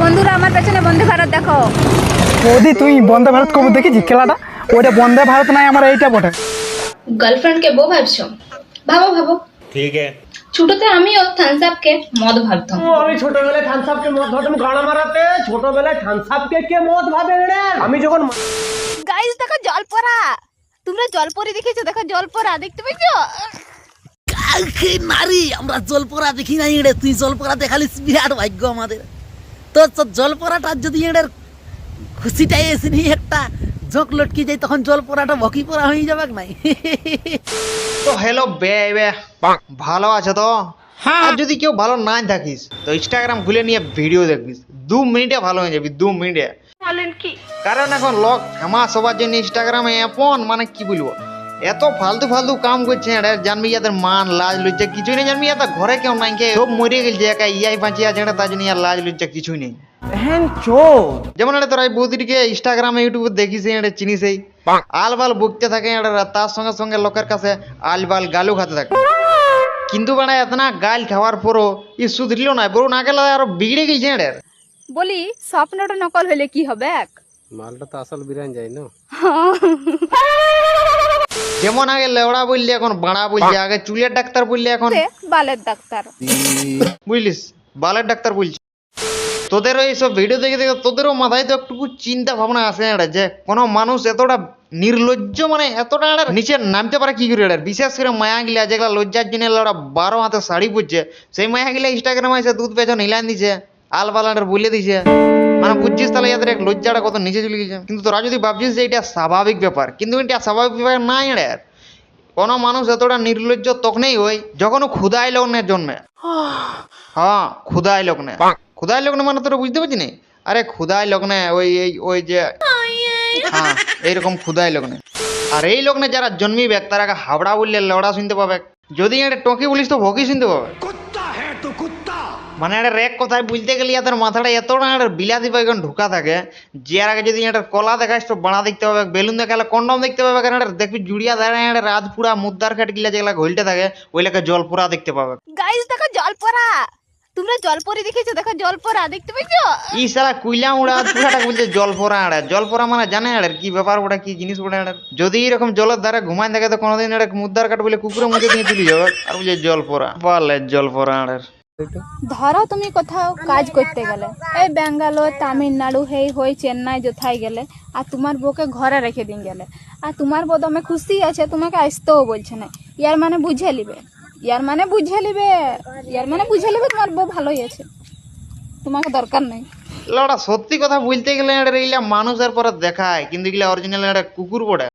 বন্ধুরা আমার পেছনে বন্দে ভারত দেখো। বৌদি তুই বন্দে ভারত কবে দেখেছি খেলাটা? ওইটা বন্দে ভারত নাই, আমার এইটা বটে। গার্লফ্রেন্ডকে বউ ভাবছো? ভাবো ভাবো। ঠিক আছে। ছোটতে আমিও থামস আপকে মদ ভাবতাম। আমি ছোটবেলায় থামস আপকে মদ ভাবতাম গাড়া মারাতে। ছোটবেলায় থামস আপকে কে মদ ভাবে রে? আমি যখন গাইস দেখো জলপরা, তোমরা জলপরি দেখেছো? দেখো জলপরা দেখতে পাইছো? কালকে নারী আমরা জলপরা দেখি নাই রে, তুই জলপরা দেখালিস, বিরাট ভাগ্য আমাদের। তো জলপরাটা যদি এর খুশিটাই এসে একটা জোক লটকি যায়, তখন জলপরাটা ভকি পরা হয়ে যাবে নাই। তো হ্যালো বে, ভালো আছো তো? আর যদি কেউ ভালো না থাকিস তো ইনস্টাগ্রাম খুলে নিয়ে ভিডিও দেখবিস, 2 মিনিটে ভালো হয়ে যাবি, 2 মিনিটে। বলেন কি? কারণ এখন লোক ফেমাস হবার জন্য ইনস্টাগ্রামে এমন মানে কি বলবো, এত ফালতু ফালতু কাম করছে। জানবি যাদের মান লাজ লজ্জা কিছুই নেই, জানবি এত ঘরে কেউ নাই, সব মরে গেছে, একা ইয়াই বাঁচিয়ে আছে, তার জন্য আর লাজ লজ্জা কিছুই নেই। যেমন তোরা এই বৌদিকে ইনস্টাগ্রামে ইউটিউবে দেখিস, চিনিস, আলবাল বকতে থাকে, তার সঙ্গে সঙ্গে লোকের কাছে আলবাল গালু খাতে থাকে। কিন্তু মানে এতনা গাল খাওয়ার পরও ই সুধরিল না, বরং না গেলে আরো বিগড়ে গেছে। বলি স্বপ্নটা নকল হলে কি হবে? মালটা তো আসল বিরান যায় না। যেমন আগে লেওড়া বললে এখন বাড়া বলছে, আগে চুলের ডাক্তার বললে এখন বালের ডাক্তার, বুঝলিস, বালের ডাক্তার বলছে। তোদেরও এইসব ভিডিও দেখে দেখে তোদেরও মাথায় তো একটু চিন্তা ভাবনা আসে যে কোনো মানুষ এতটা নির্লজ্জ, মানে এতটা নিচে নামতে পারে কি করে? বিশেষ করে মায়া গিলা যেগুলা লজ্জার জন্য 12 হাতে শাড়ি পরছে, সেই মায়া গিলা ইনস্টাগ্রামে এসে দুধ পেছন হিলান দিছে, আলবালার বলে দিছে, মানে বুঝছিস তাহলে এদের এক লজ্জাটা কত নিচে চলে গেছে। কিন্তু তোরা যদি ভাবছিস যে এটা স্বাভাবিক ব্যাপার, কিন্তু এটা স্বাভাবিক ব্যাপার না। কোনো মানুষ এতটা নির্লজ্জ তখনই হয় যখন ক্ষুদায় লগ্নের জন্মে। হ্যাঁ, ক্ষুদায় লগ্নে। ক্ষুদায় লগ্নে মানে তোরা বুঝতে পারছি না? আরে ক্ষুদায় লগ্নে ওই যে হ্যাঁ, এইরকম ক্ষুদায় লগ্নে। আর এই লগ্নে যারা জন্মিবে তারা হাবড়া বললে লড়া শুনতে পাবে, যদি এটা টকি বলিস তো ভকি শুনতে পাবে। মানে একটা রেক কথায় বলতে গেলে এদের মাথাটা এতটা বিলাতি বাইগন ঢুকা থাকে যে আর আগে যদি একটা কলা দেখাস তো বাড়া দেখতে পাবে, বেলুন দেখালে কন্ডম দেখতে পাবে, কারণ দেখবি জুড়িয়া দাঁড়ায় রাজপুরা মুদ্রার খাট গিলা যেগুলা ঘুলতে থাকে ওই লেখা জলপুরা দেখতে পাবে। গাইস দেখো জলপরা, তোমরা জলপরি দেখেছো? দেখো জলপরা দেখতে পাইছো? ই সালা কুইলা উড়া পুরাটা বলছে জলপরা। জলপরা মানে জানে কি ব্যাপার, ওটা কি জিনিস ওটা? যদি এরকম জলের ধারে ঘুমায় থাকে তো কোনোদিন মুদ্রার কাঠ বলে কুকুরের মধ্যে দিয়ে তুলে যাবে, আর বলছে জলপরা। বলে জলপরা। ধরো তুমি কোথাও কাজ করতে গেলে, এই ব্যাঙ্গালোর, তামিলনাড়ু, হই চেন্নাই যথাই গেলে, আর তোমার বউকে ঘরে রেখে দিন গেলে, আর তোমার বউ দমে খুশি আছে, তোমাকে আসতেও বলছে না, ইয়ার মানে বুঝে লিবে, তোমার বউ ভালোই আছে, তোমাকে দরকার নেই। সত্যি কথা বলতে গেলে এইলা মানুষের পরে দেখায়, কিন্তু এগুলা অরিজিনাল একটা কুকুর বটে।